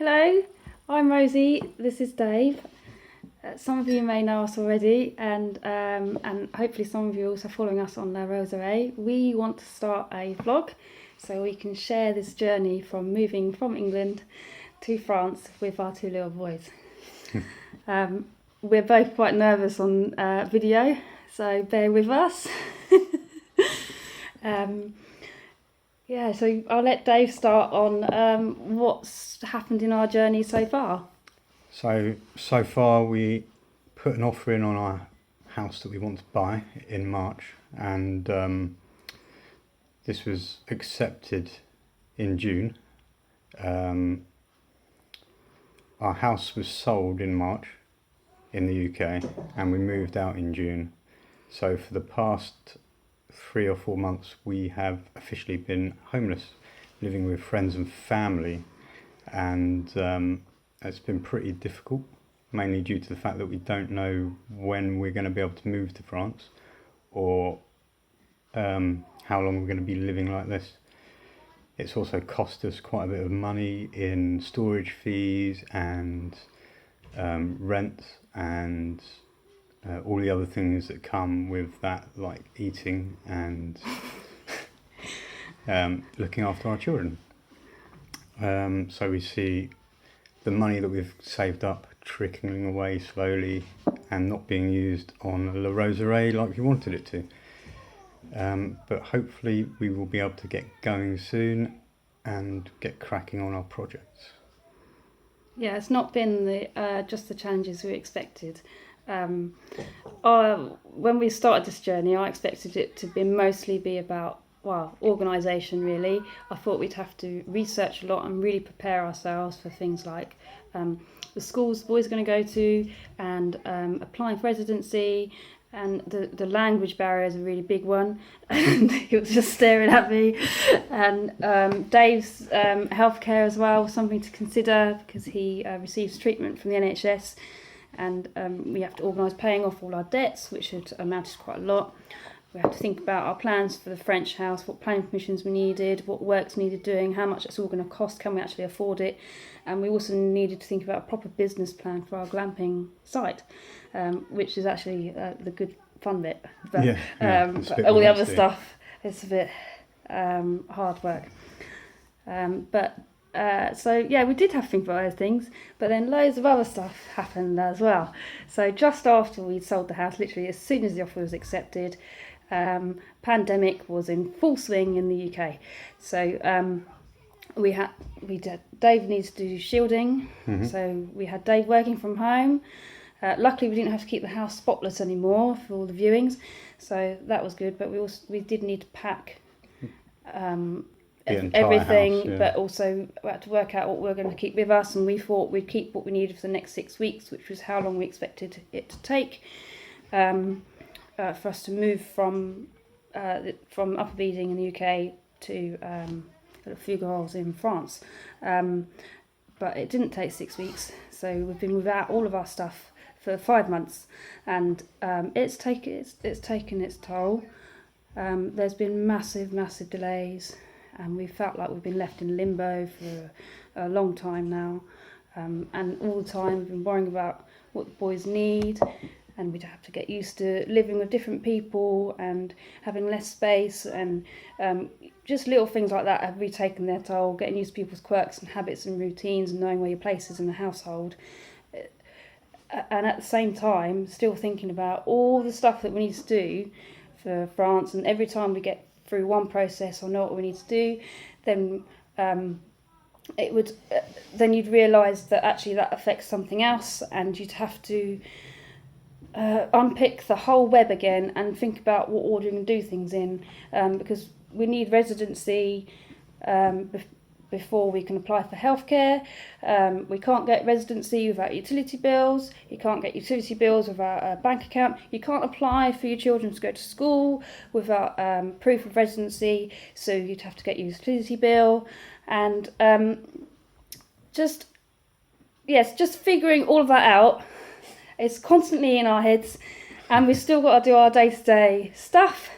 Hello, I'm Rosie. This is Dave. Some of you may know us already, and hopefully some of you are also following us on Rosie. We want to start a vlog so we can share this journey from moving from England to France with our two little boys. We're both quite nervous on video, so bear with us. So I'll let Dave start on what's happened in our journey so far. So far we put an offer in on our house that we want to buy in March, and this was accepted in June. Our house was sold in March in the UK, and we moved out in June. So for the past 3 or 4 months we have officially been homeless, living with friends and family, and it's been pretty difficult, mainly due to the fact that we don't know when we're going to be able to move to France, or how long we're going to be living like this. It's also cost us quite a bit of money in storage fees and rent and all the other things that come with that, like eating and looking after our children. So we see the money that we've saved up trickling away slowly and not being used on La Rosie like we wanted it to. But hopefully we will be able to get going soon and get cracking on our projects. Yeah, it's not been just the challenges we expected. When we started this journey, I expected it to mostly be about organisation, really. I thought we'd have to research a lot and really prepare ourselves for things like the schools the boys are going to go to, and applying for residency, and the language barrier is a really big one. And he was just staring at me. And Dave's healthcare as well, something to consider, because he receives treatment from the NHS, and we have to organise paying off all our debts, which had amounted to quite a lot. We had to think about our plans for the French house, what planning permissions we needed, what works needed doing, how much it's all going to cost, can we actually afford it. And we also needed to think about a proper business plan for our glamping site, which is actually the good fun bit. But, but all the other stuff, it's a bit hard work. We did have to think about those things, but then loads of other stuff happened as well. So just after we'd sold the house, literally as soon as the offer was accepted, pandemic was in full swing in the UK. So Dave needs to do shielding, so we had Dave working from home. Luckily we didn't have to keep the house spotless anymore for all the viewings, so that was good. But we did need to pack everything house, yeah. But also we had to work out what we were going to keep with us, and we thought we'd keep what we needed for the next 6 weeks, which was how long we expected it to take for us to move from Upper Beeding in the UK to Fougerolles in France. But it didn't take 6 weeks, so we've been without all of our stuff for 5 months, and it's taken its toll. There's been massive delays, and we felt like we've been left in limbo for a long time now, and all the time we've been worrying about what the boys need, and we'd have to get used to living with different people and having less space, and just little things like that have really taken their toll, getting used to people's quirks and habits and routines and knowing where your place is in the household. And at the same time still thinking about all the stuff that we need to do for France, and every time we get through one process or know what we need to do, then then you'd realise that actually that affects something else, and you'd have to unpick the whole web again and think about what order you can do things in, because we need residency before we can apply for healthcare. We can't get residency without utility bills. You can't get utility bills without a bank account. You can't apply for your children to go to school without proof of residency, so you'd have to get your utility bill. And just figuring all of that out. It's constantly in our heads, and we've still got to do our day-to-day stuff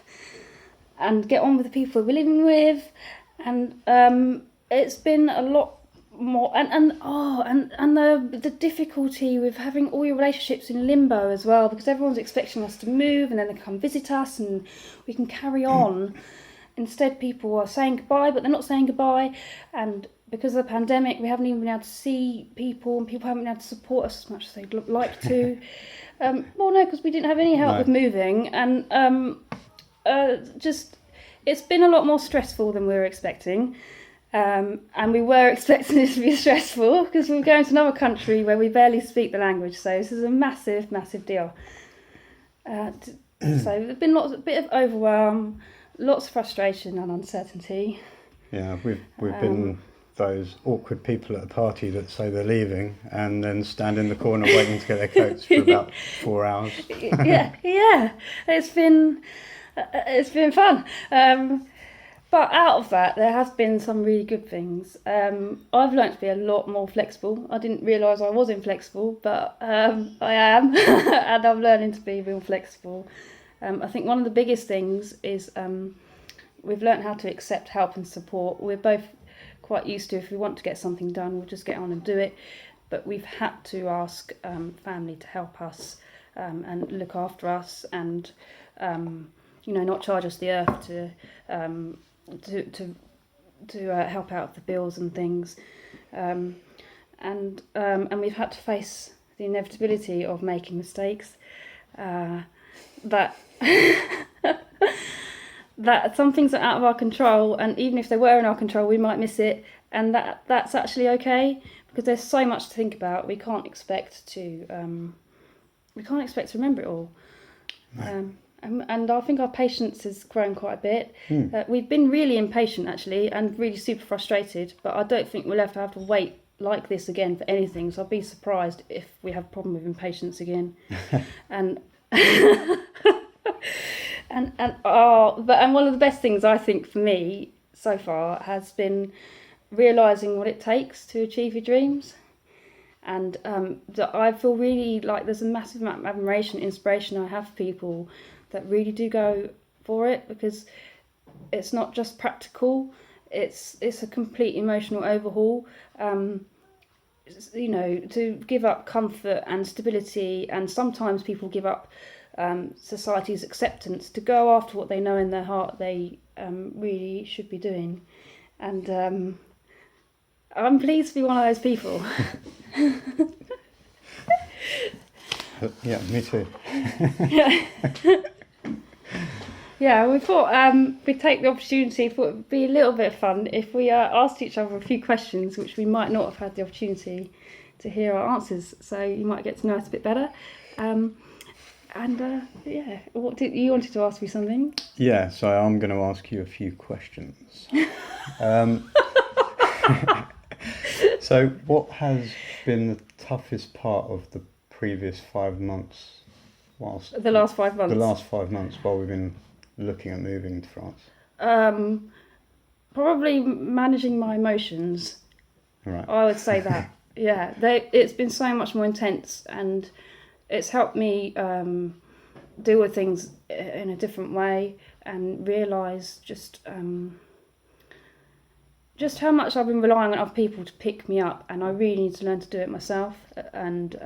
and get on with the people we're living with, and it's been a lot more and the difficulty with having all your relationships in limbo as well, because everyone's expecting us to move and then they come visit us and we can carry on. Instead, people are saying goodbye, but they're not saying goodbye, and because of the pandemic, we haven't even been able to see people, and people haven't been able to support us as much as they'd like to. Well, no, because we didn't have any help with moving, and just it's been a lot more stressful than we were expecting. And we were expecting it to be stressful because we were going to another country where we barely speak the language. So this is a massive, massive deal. So there's been a bit of overwhelm, lots of frustration and uncertainty. Yeah, we've been those awkward people at a party that say they're leaving and then stand in the corner waiting to get their coats for about 4 hours. yeah, it's been fun. But out of that, there has been some really good things. I've learnt to be a lot more flexible. I didn't realise I was inflexible, but I am, and I'm learning to be real flexible. I think one of the biggest things is we've learnt how to accept help and support. We're both quite used to, if we want to get something done, we'll just get on and do it. But we've had to ask family to help us and look after us, and not charge us the earth to help out with the bills and things, and we've had to face the inevitability of making mistakes, that that some things are out of our control, and even if they were in our control, we might miss it, and that's actually okay, because there's so much to think about. We can't expect to remember it all. No. And I think our patience has grown quite a bit. We've been really impatient, actually, and really super frustrated, but I don't think we'll ever have to wait like this again for anything, so I'd be surprised if we have a problem with impatience again. and one of the best things, I think, for me so far has been realising what it takes to achieve your dreams. And I feel really like there's a massive amount of admiration, inspiration I have for people that really do go for it, because it's not just practical, it's a complete emotional overhaul. To give up comfort and stability, and sometimes people give up society's acceptance to go after what they know in their heart they really should be doing. And I'm pleased to be one of those people. Yeah, me too. Yeah, we thought we'd take the opportunity, thought it would be a little bit of fun if we asked each other a few questions which we might not have had the opportunity to hear our answers, so you might get to know us a bit better. What did you wanted to ask me something? Yeah, so I'm going to ask you a few questions. So what has been the toughest part of the previous 5 months? The last 5 months? The last 5 months while we've been looking at moving to France. Probably managing my emotions. Right. I would say that. Yeah, it's been so much more intense, and it's helped me deal with things in a different way, and realise just how much I've been relying on other people to pick me up, and I really need to learn to do it myself. And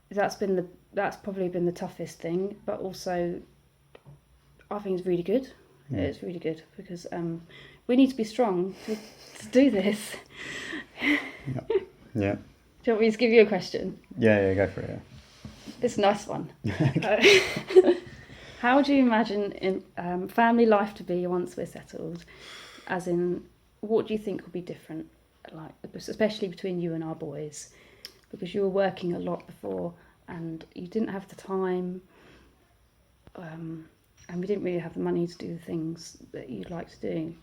that's probably been the toughest thing, but also I think it's really good. Yeah. It's really good, because we need to be strong to do this. Yeah. Do you want me to give you a question? Yeah, go for it. Yeah. It's a nice one. How do you imagine family life to be once we're settled? As in, what do you think will be different, like especially between you and our boys? Because you were working a lot before, and you didn't have the time, and we didn't really have the money to do the things that you'd like to do.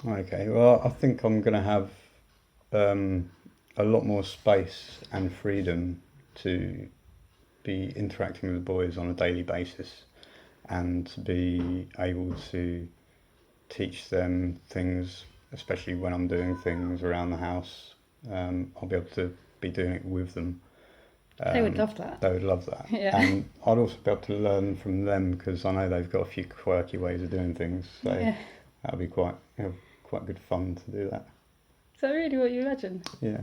Okay, well, I think I'm going to have a lot more space and freedom to be interacting with the boys on a daily basis, and to be able to teach them things, especially when I'm doing things around the house. I'll be able to be doing it with them. They would love that. They would love that. Yeah. And I'd also be able to learn from them, because I know they've got a few quirky ways of doing things. So that'll be quite quite good fun to do that. Is that really what you imagine? Yeah.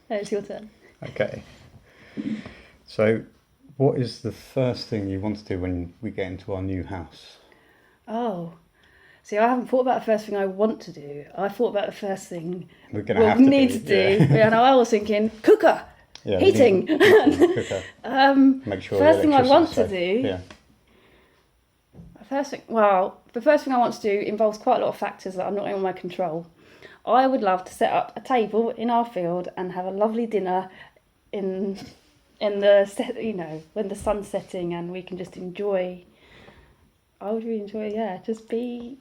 It's your turn. Okay. So, what is the first thing you want to do when we get into our new house? Oh. See, I haven't thought about the first thing I want to do. I thought about the first thing We're going to we'll have to need to do. Yeah. And I was thinking, cooker, Yeah, heating. cooker. Make sure First thing I want to electricity's do. safe. The first thing I want to do involves quite a lot of factors that are not in my control. I would love to set up a table in our field and have a lovely dinner in the when the sun's setting, and we can just enjoy. I would really enjoy, just be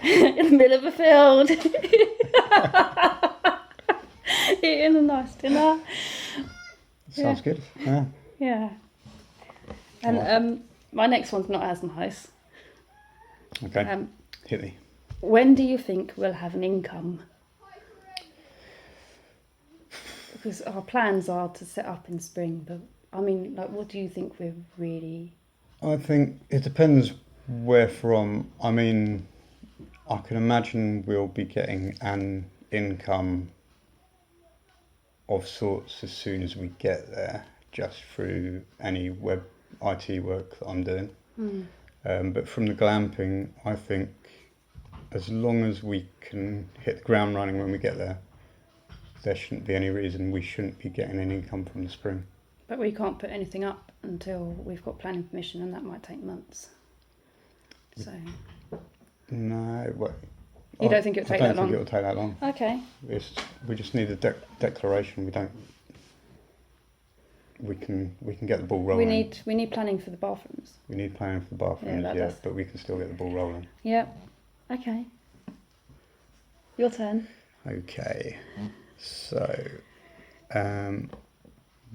in the middle of a field, eating a nice dinner. Sounds good. Yeah. Yeah. And my next one's not as nice. Okay. Hit me. When do you think we'll have an income? Because our plans are to set up in spring, but I mean, like, what do you think we're really? I think it depends where from. I mean, I can imagine we'll be getting an income of sorts as soon as we get there, just through any web IT work that I'm doing. But from the glamping, I think as long as we can hit the ground running when we get there, there shouldn't be any reason we shouldn't be getting an income from the spring. But we can't put anything up until we've got planning permission, and that might take months. So No, you don't think it'll take that long? I don't think it'll take that long. Okay. We just need a declaration. We can get the ball rolling. We need planning for the bathrooms. We need planning for the bathrooms, but we can still get the ball rolling. Yep. Okay. Your turn. Okay. So,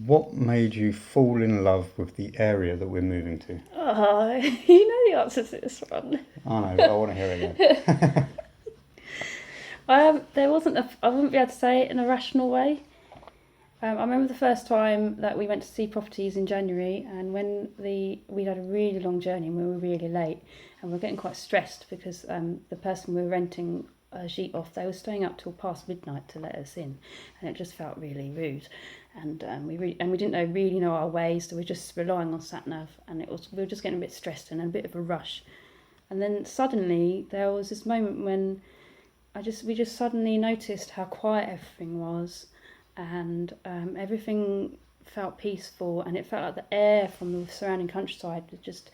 what made you fall in love with the area that we're moving to? Oh, you know the answer to this one. I know, but I want to hear it again. I wouldn't be able to say it in a rational way. I remember the first time that we went to see properties in January, and when we had a really long journey and we were really late, and we were getting quite stressed because the person we were renting a sheet off, they were staying up till past midnight to let us in, and it just felt really rude, and we didn't really know our ways, so we were just relying on sat nav, and we were just getting a bit stressed and in a bit of a rush, and then suddenly there was this moment when we just suddenly noticed how quiet everything was, and everything felt peaceful, and it felt like the air from the surrounding countryside had just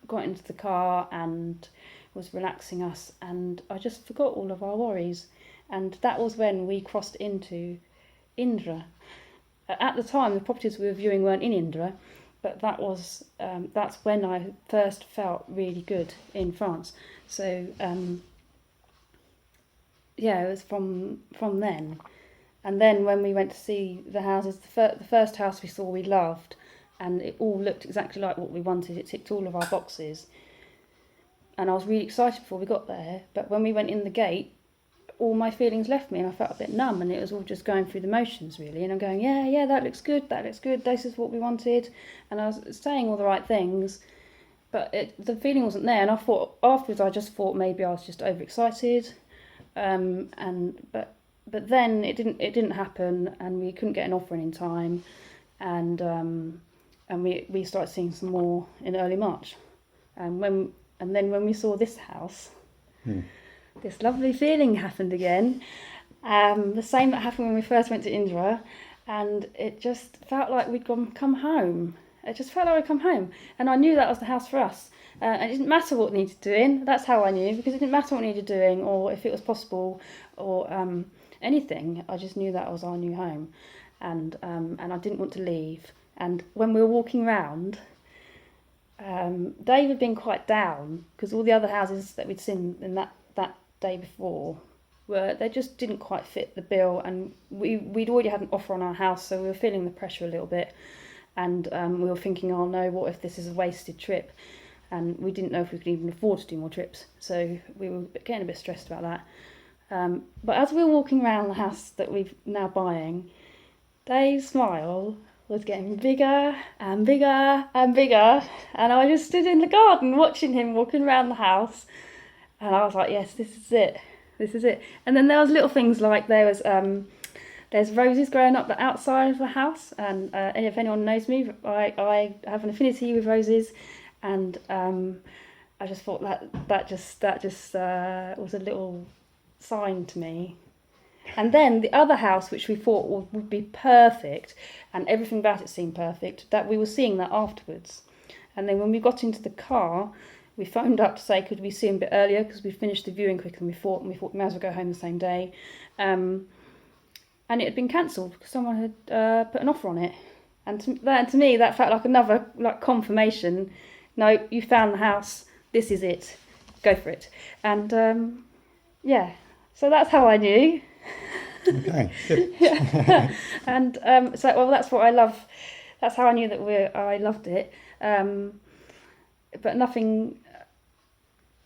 got into the car and was relaxing us, and I just forgot all of our worries. And that was when we crossed into Indra. At the time, the properties we were viewing weren't in Indra, but that's when I first felt really good in France. So it was from then. And then when we went to see the houses, the first house we saw we loved, and it all looked exactly like what we wanted. It ticked all of our boxes. And I was really excited before we got there. But when we went in the gate, all my feelings left me and I felt a bit numb, and it was all just going through the motions, really. And I'm going, yeah, that looks good, this is what we wanted. And I was saying all the right things, but the feeling wasn't there. And I thought, afterwards, I just thought maybe I was just overexcited. But then it didn't happen, and we couldn't get an offer in time. And we started seeing some more in early March. And then when we saw this house, this lovely feeling happened again. The same that happened when we first went to Indra, and it just felt like we'd come home. It just felt like we'd come home, and I knew that was the house for us. And it didn't matter what needed doing. That's how I knew, because it didn't matter what needed doing, or if it was possible, or anything. I just knew that was our new home, and I didn't want to leave. And when we were walking round, Dave had been quite down because all the other houses that we'd seen in that day before they just didn't quite fit the bill, and we'd already had an offer on our house, so we were feeling the pressure a little bit, and we were thinking, oh no, what if this is a wasted trip? And we didn't know if we could even afford to do more trips, so we were getting a bit stressed about that. But as we were walking around the house that we're now buying, Dave's smile was getting bigger and bigger and bigger, and I just stood in the garden watching him walking around the house, and I was like, yes, this is it, this is it. And then there was little things like there's roses growing up the outside of the house, and if anyone knows me, I have an affinity with roses, and I just thought that just was a little sign to me. And then the other house, which we thought would be perfect, and everything about it seemed perfect, that we were seeing that afterwards. And then when we got into the car, we phoned up to say, could we see him a bit earlier, because we finished the viewing quicker than we thought, and we thought we might as well go home the same day. And it had been cancelled because someone had put an offer on it. And to me, that felt like another confirmation. No, you found the house. This is it. Go for it. And so that's how I knew. Okay, good. And that's what I love. That's how I knew that I loved it. But nothing.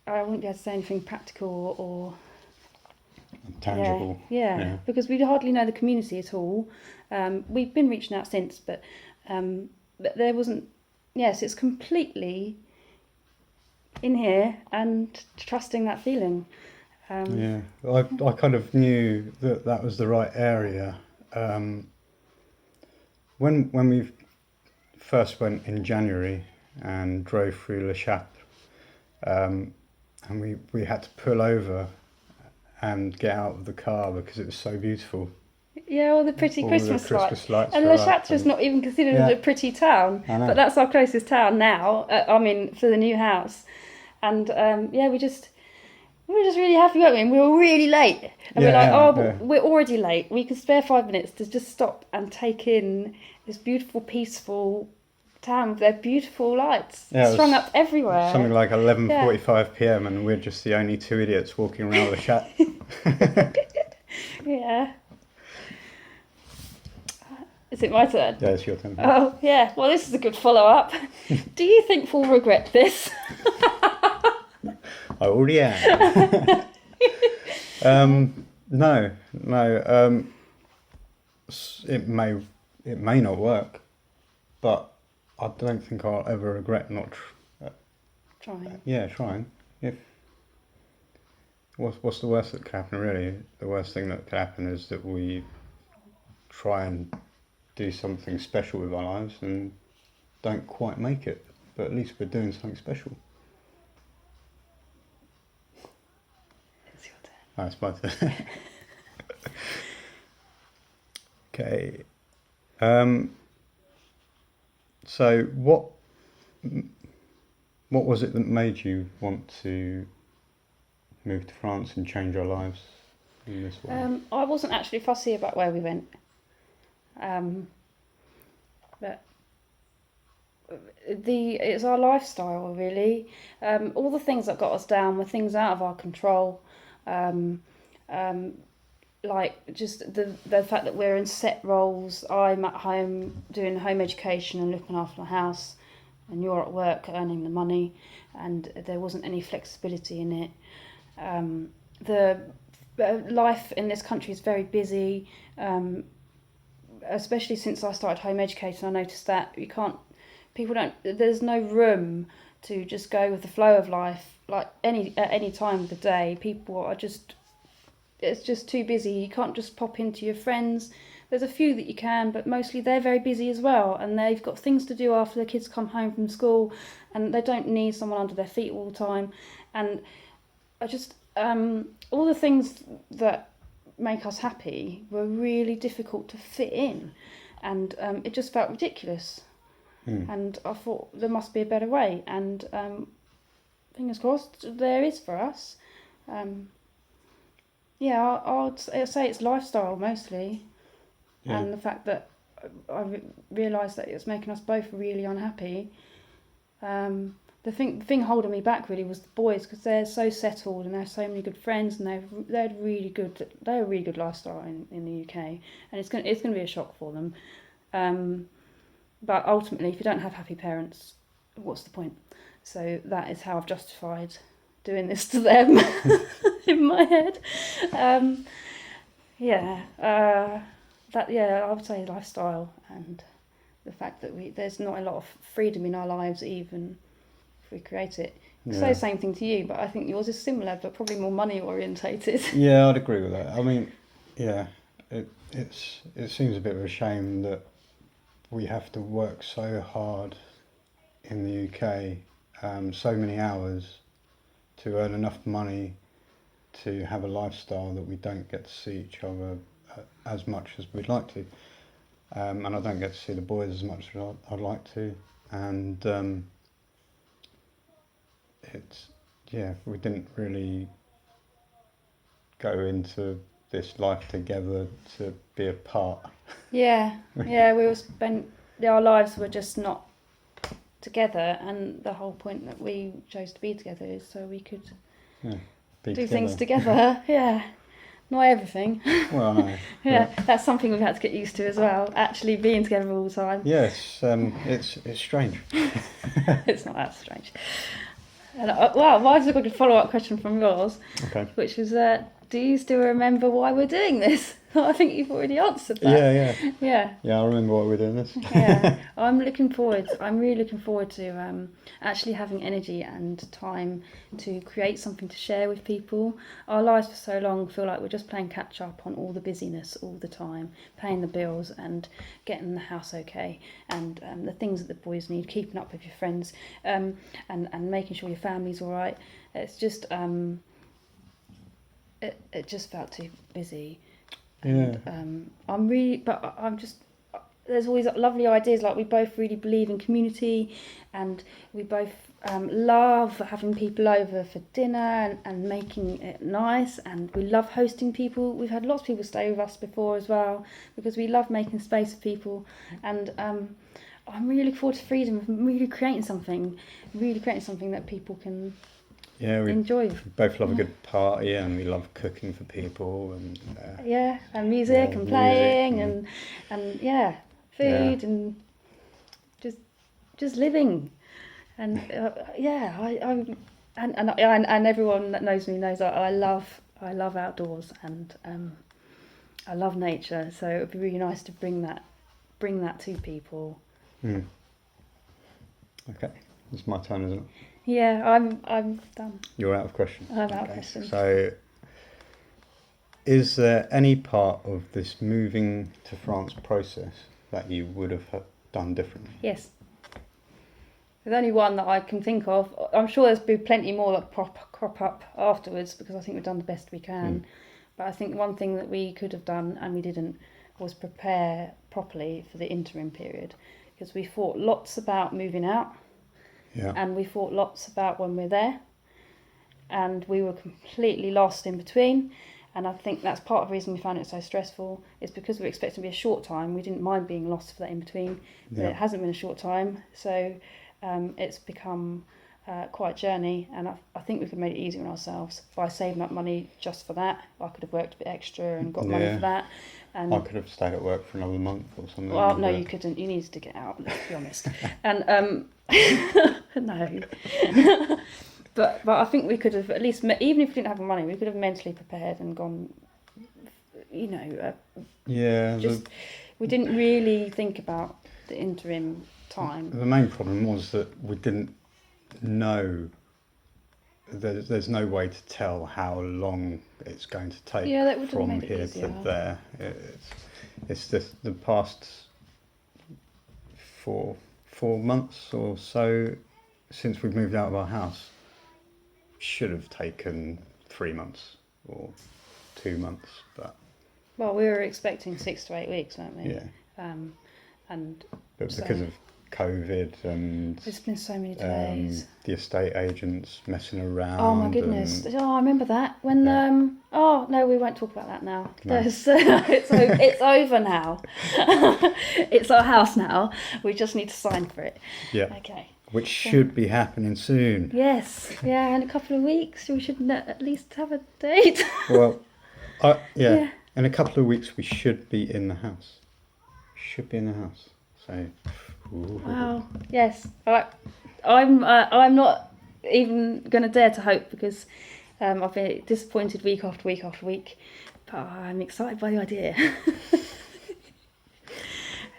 I wouldn't be able to say anything practical or tangible. Yeah, because we hardly know the community at all. We've been reaching out since, but there wasn't. Yes, it's completely in here and trusting that feeling. I kind of knew that was the right area. When we first went in January and drove through Le Châtre, and we had to pull over and get out of the car because it was so beautiful. Yeah, all the pretty Christmas lights. And Le Le Châtre is not even considered a pretty town, but that's our closest town now. For the new house, and we just really happy, weren't we? And we were really late, and but we're already late. We could spare 5 minutes to just stop and take in this beautiful, peaceful town with their beautiful lights strung up everywhere. Something like 11:45 p.m. and we're just the only two idiots walking around the shack. Yeah. Is it my turn? Yeah, it's your turn. Oh, yeah. Well, this is a good follow-up. Do you think we'll regret this? I already am. No. It may not work, but I don't think I'll ever regret not trying. Yeah, trying. If what's the worst that could happen? Really, the worst thing that could happen is that we try and do something special with our lives and don't quite make it. But at least we're doing something special. It's your turn. Oh, it's my turn. Okay. So what was it that made you want to move to France and change our lives in this way? I wasn't actually fussy about where we went. But it's our lifestyle, really. All the things that got us down were things out of our control. Like just the fact that we're in set roles. I'm at home doing home education and looking after the house, and you're at work earning the money, and there wasn't any flexibility in it. The life in this country is very busy, especially since I started home educating. I noticed that there's no room to just go with the flow of life, like at any time of the day. It's just too busy. You can't just pop into your friends. There's a few that you can, but mostly they're very busy as well, and they've got things to do after the kids come home from school, and they don't need someone under their feet all the time. And I just all the things that make us happy were really difficult to fit in, and it just felt ridiculous. And I thought there must be a better way, and fingers crossed there is for us. I'd say it's lifestyle mostly, and the fact that I realised that it's making us both really unhappy. The thing holding me back really was the boys, because they're so settled and they have so many good friends, and they're a really good lifestyle in the UK, and it's going to be a shock for them. But ultimately, if you don't have happy parents, what's the point? So that is how I've justified doing this to them in my head. I would say lifestyle and the fact that there's not a lot of freedom in our lives, even if we create it. Yeah. Say the same thing to you, but I think yours is similar, but probably more money orientated. Yeah, I'd agree with that. I mean, yeah, it seems a bit of a shame that we have to work so hard in the UK, so many hours to earn enough money to have a lifestyle that we don't get to see each other as much as we'd like to. And I don't get to see the boys as much as I'd like to. And we didn't really go into this life together to be apart. Yeah, we all spent, our lives were just not together, and the whole point that we chose to be together is so we could do things together. Yeah, not everything. Well, no. Yeah, that's something we've had to get used to as well, actually being together all the time. Yes, it's strange. It's not that strange. And I just got a follow-up question from yours, Okay. which was, do you still remember why we're doing this? I think you've already answered that. Yeah, I remember why we're doing this. Yeah, I'm really looking forward to actually having energy and time to create something to share with people. Our lives for so long feel like we're just playing catch up on all the busyness all the time, paying the bills and getting the house okay, and the things that the boys need, keeping up with your friends, and making sure your family's all right. It's just it just felt too busy. And, there's always lovely ideas, like we both really believe in community, and we both love having people over for dinner and making it nice, and we love hosting people. We've had lots of people stay with us before as well, because we love making space for people, and I'm really looking forward to freedom of really creating something that people can enjoy. We both love a good party, and we love cooking for people, and and music and playing and food and just living, and and everyone that knows me knows that I love outdoors, and I love nature, so it would be really nice to bring that to people. Okay, it's my turn, isn't it? Yeah, I'm done. You're out of questions. I'm out of questions. So, is there any part of this moving to France process that you would have done differently? Yes. There's only one that I can think of. I'm sure there's been plenty more that crop up afterwards, because I think we've done the best we can. But I think one thing that we could have done and we didn't was prepare properly for the interim period, because we thought lots about moving out. Yeah. And we thought lots about when we're there, and we were completely lost in between. And I think that's part of the reason we found it so stressful, is because we were expecting to be a short time. We didn't mind being lost for that in between, but it hasn't been a short time. So it's become quite a journey, and I think we could have made it easier on ourselves by saving up money just for that. I could have worked a bit extra and got money for that. And I could have stayed at work for another month or something. Well, no, you couldn't. You needed to get out, let's be honest. And no. But I think we could have at least, even if we didn't have the money, we could have mentally prepared and gone, we didn't really think about the interim time. The main problem was that we didn't know, there's no way to tell how long it's going to take from here to there. It's just the past four months or so since we've moved out of our house should have taken 3 months or 2 months, but well, we were expecting 6 to 8 weeks, weren't we? But because of COVID and there's been so many delays, the estate agents messing around. Oh my goodness! I remember that when oh no, we won't talk about that now. No. It's over now. It's our house now. We just need to sign for it. Yeah. Okay. Which should be happening soon. Yes. Yeah, in a couple of weeks we should at least have a date. Well, in a couple of weeks we should be in the house. So. Ooh. Wow. Yes. I'm not even going to dare to hope, because I've been disappointed week after week after week, but I'm excited by the idea.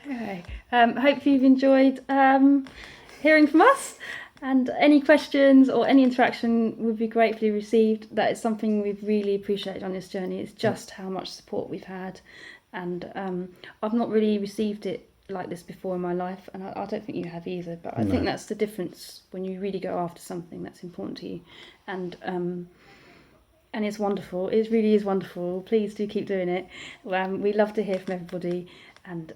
Okay. Hope you've enjoyed hearing from us. And any questions or any interaction would be gratefully received. That is something we've really appreciated on this journey. It's just how much support we've had. And I've not really received it like this before in my life. And I don't think you have either. But I think that's the difference when you really go after something that's important to you. And it's wonderful. It really is wonderful. Please do keep doing it. We love to hear from everybody. And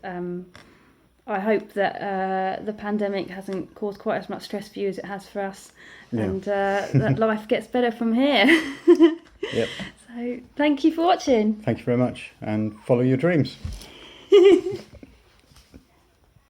I hope that the pandemic hasn't caused quite as much stress for you as it has for us, and that life gets better from here. Yep. So thank you for watching. Thank you very much, and follow your dreams.